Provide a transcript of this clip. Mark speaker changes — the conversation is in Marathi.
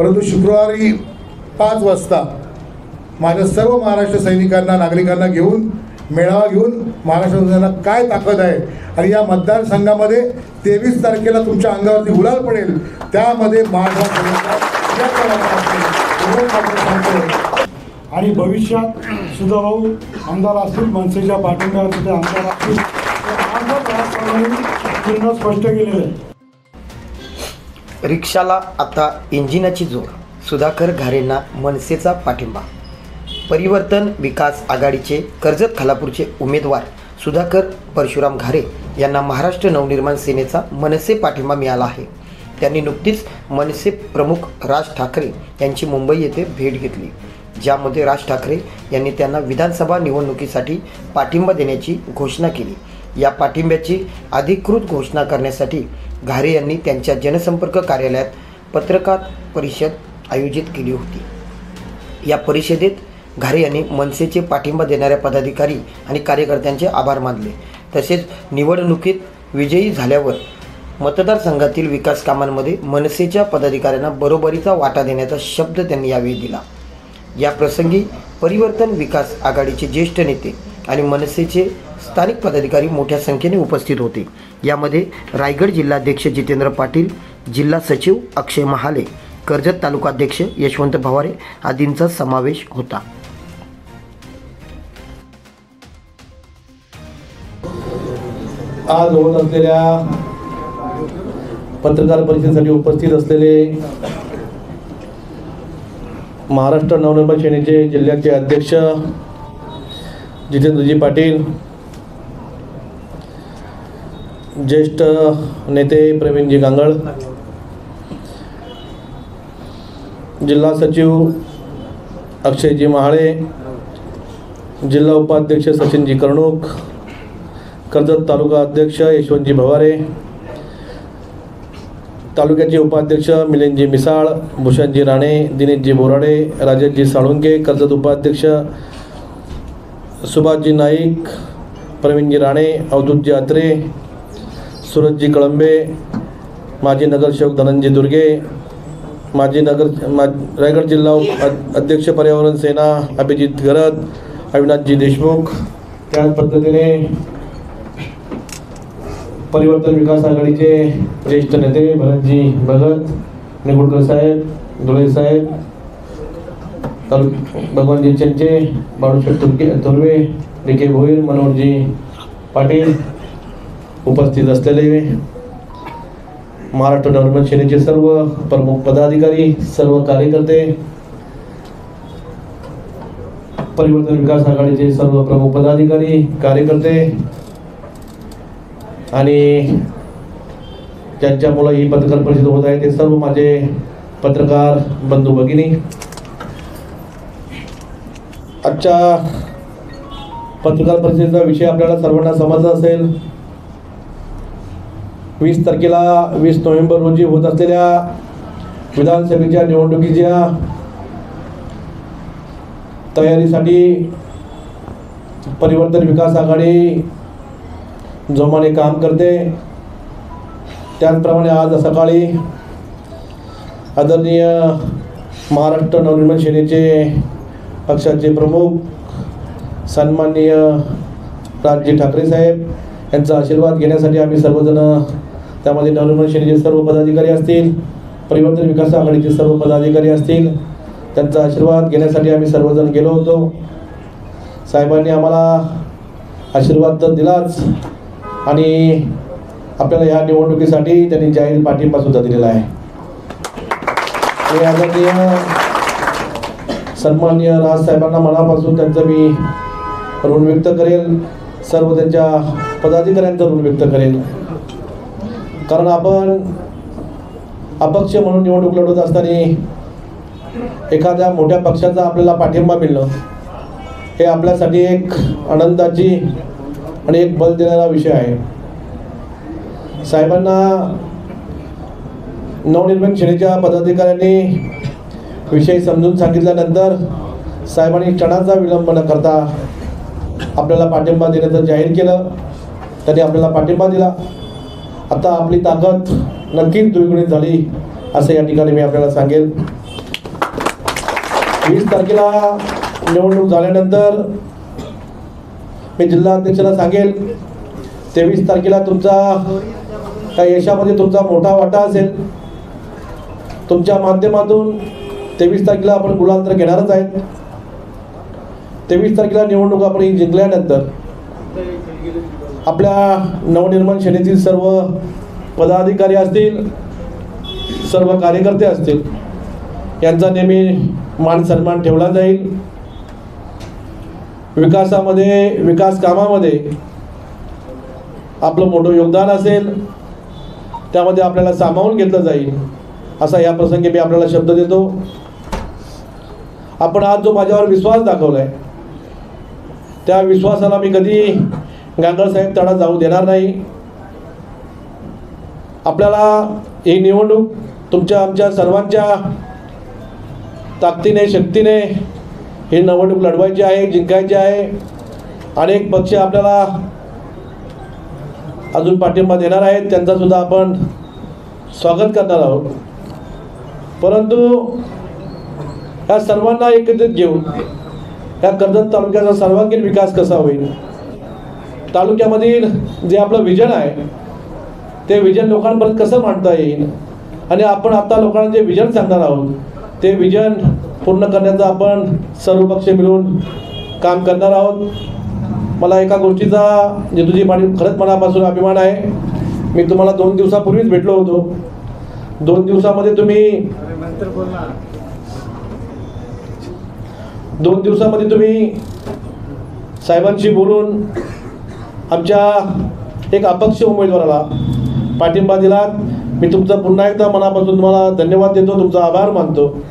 Speaker 1: परंतु शुक्रवारी 5 वाजता माझ्या सर्व महाराष्ट्र सैनिकांना नागरिकांना घेऊन मेळावा घेऊन महाराष्ट्रात काय ताकद आहे आणि या मतदारसंघामध्ये 23 तारखेला तुमच्या अंगावरती गुलाल पडेल त्यामध्ये
Speaker 2: आणि भविष्यात सुधाभाऊ आमदार असतील मनसेच्या पाठिंब्यावर ते आमदार असतील पूर्ण स्पष्ट केलेलं आहे।
Speaker 3: रिक्षाला आता इंजिनाची जोर, सुधाकर घारेंना मनसेचा पाठिंबा। परिवर्तन विकास आघाडीचे कर्जत खालापूरचे उमेदवार सुधाकर परशुराम घारे यांना महाराष्ट्र नवनिर्माण सेनेचा मनसे पाठिंबा मिळाला आहे। त्यांनी नुकतीच मनसे प्रमुख राज ठाकरे यांची मुंबई येथे भेट घेतली, ज्यामध्ये राज ठाकरे यांनी त्यांना विधानसभा निवडणुकीसाठी पाठिंबा देण्याची घोषणा केली। या पाठिंब्याची अधिकृत घोषणा करण्यासाठी घारे यांनी त्यांच्या जनसंपर्क कार्यालयात पत्रकार परिषद आयोजित केली होती। या परिषदेत घारे यांनी मनसेचे पाठिंबा देणाऱ्या पदाधिकारी आणि कार्यकर्त्यांचे आभार मानले, तसेच निवडणुकीत विजयी झाल्यावर मतदारसंघातील विकास कामांमध्ये मनसेच्या पदाधिकाऱ्यांना बरोबरीचा वाटा देण्याचा शब्द त्यांनी यावेळी दिला। या प्रसंगी परिवर्तन विकास आघाडीचे ज्येष्ठ नेते आणि मनसेचे स्थानिक पदाधिकारी मोठ्या संख्येने उपस्थित होते। यामध्ये रायगड जिल्हाध्यक्ष जितेंद्र पाटील, जिल्हा सचिव अक्षय महाले, कर्जत तालुकाध्यक्ष यशवंत भवारे आदींचा समावेश होता।
Speaker 4: आज होत असलेल्या पत्रकार परिषदेसाठी उपस्थित असलेले महाराष्ट्र नवनिर्माण सेनेचे जिल्ह्याचे अध्यक्ष जितेंद्रजी पाटील, ज्येष्ठ नेते प्रवीणजी गांगळ, जिल्हा सचिव अक्षयजी महाळे, जिल्हा उपाध्यक्ष सचिनजी कर्णूक, कर्जत तालुका अध्यक्ष यशवंतजी भवारे, तालुक्याचे उपाध्यक्ष मिलिंदजी मिसाळ, भूषणजी राणे, दिनेशजी बोराडे, राजेशजी साळुंके, कर्जत उपाध्यक्ष सुभाषजी नाईक, प्रवीणजी राणे, अवधूतजी अत्रे, सूरजजी कळंबे, माजी नगरसेवक धनंजय दुर्गे, रायगड जिल्हा अध्यक्ष पर्यावरण सेना अभिजित गरद, अविनाशजी देशमुख, त्याच पद्धतीने परिवर्तन विकास आघाडीचे ज्येष्ठ नेते भरतजी भगत, निगुडकर साहेब, धुळे साहेब, भगवानजी चंचे, बाळूशेठ तुर्वे, डी.के. भोईर, मनोहरजी पाटील, उपस्थित असलेले महाराष्ट्र नवनिर्माण सेनेचे सर्व प्रमुख पदाधिकारी, सर्व कार्यकर्ते, परिवर्तन विकास आघाडीचे सर्व प्रमुख पदाधिकारी, कार्यकर्ते आणि ज्यांच्यामुळे ही पत्रकार परिषद होत आहे ते सर्व माझे पत्रकार बंधू भगिनी। आजच्या पत्रकार परिषदेचा विषय आपल्याला सर्वांना समजला असेल। 20 तारखेला 20 नोव्हेंबर रोजी होत असलेल्या विधानसभेच्या निवडणुकीच्या तयारीसाठी परिवर्तन विकास आघाडी जोमाने काम करते। त्याचप्रमाणे आज सकाळी आदरणीय महाराष्ट्र नवनिर्माण सेनेचे पक्षाचे प्रमुख सन्माननीय राजजी ठाकरे साहेब यांचा आशीर्वाद घेण्यासाठी आम्ही सर्वजण, त्यामध्ये नवनिर्माण सेनेचे सर्व पदाधिकारी असतील, परिवर्तन विकास आघाडीचे सर्व पदाधिकारी असतील, त्यांचा आशीर्वाद घेण्यासाठी आम्ही सर्वजण गेलो होतो। साहेबांनी आम्हाला आशीर्वाद तर दिलाच आणि आपल्याला ह्या निवडणुकीसाठी त्यांनी जाहीर पाठिंबा सुद्धा दिलेला आहे। आदरणीय सन्माननीय राजसाहेबांना मनापासून त्यांचं मी ऋण व्यक्त करेल, सर्व त्यांच्या पदाधिकाऱ्यांचं ऋण व्यक्त करेल। कारण आपण अपक्ष म्हणून निवडणूक लढवत असताना एखाद्या मोठ्या पक्षाचा आपल्याला पाठिंबा मिळणं हे आपल्यासाठी एक आनंदाची आणि एक बल देणारा विषय आहे। साहेबांना नवनिर्माण सेनेच्या पदाधिकाऱ्यांनी विषय समजून सांगितल्यानंतर साहेबांनी क्षणाचा विलंब न करता आपल्याला पाठिंबा देण्याचं जाहीर केलं। त्यांनी आपल्याला पाठिंबा दिला। आता आपली ताकद नक्कीच द्विगुणित झाली असं या ठिकाणी मी आपल्याला सांगेल। 20 तारखेला निवडणूक झाल्यानंतर मी जिल्हा अध्यक्षाला सांगेल 23 तारखेला तुमचा काही यशामध्ये तुमचा मोठा वाटा असेल. तुमच्या माध्यमातून 23 तारखेला आपण गुलाल तर घेणारच आहेत. 23 तारखेला निवडणूक आपण ही जिंकल्यानंतर आपल्या नवनिर्माण सेनेतील सर्व पदाधिकारी असतील, सर्व कार्यकर्ते असतील, यांचा नेहमी मान सन्मान ठेवला जाईल. विकासामध्ये, विकास कामामध्ये आपलं मोठं योगदान असेल, त्यामध्ये आपल्याला सामावून घेतलं जाईल असा या प्रसंगी मी आपल्याला शब्द देतो. आपण आज जो माझ्यावर विश्वास दाखवला आहे त्या विश्वासाला मी कधी गांगळसाहेब तडा जाऊ देणार नाही. आपल्याला ही निवडणूक तुमच्या आमच्या सर्वांच्या ताकदीने, शक्तीने ही निवडणूक लढवायची आहे, जिंकायची आहे. अनेक पक्ष आपल्याला अजून पाठिंबा देणार आहेत, त्यांचा सुद्धा आपण स्वागत करणार आहोत. परंतु या सर्वांना एकत्रित घेऊन या कर्जत तालुक्याचा सर्वांगीण विकास कसा होईल, तालुक्यामधील जे आपलं विजन आहे ते विजन लोकांपर्यंत कसं मांडता येईल आणि आपण आता लोकांना जे विजन सांगणार आहोत ते विजन पूर्ण करण्याचा आपण सर्व पक्ष मिळून काम करणार आहोत. मला एका गोष्टीचा जितूजी खरंच मनापासून अभिमान आहे. मी तुम्हाला 2 दिवसापूर्वीच भेटलो होतो. 2 दिवसामध्ये तुम्ही साहेबांशी बोलून आमच्या एक अपक्ष उमेदवाराला पाठिंबा दिलात. मी तुमचा पुन्हा एकदा मनापासून तुम्हाला धन्यवाद देतो, तुमचा आभार मानतो.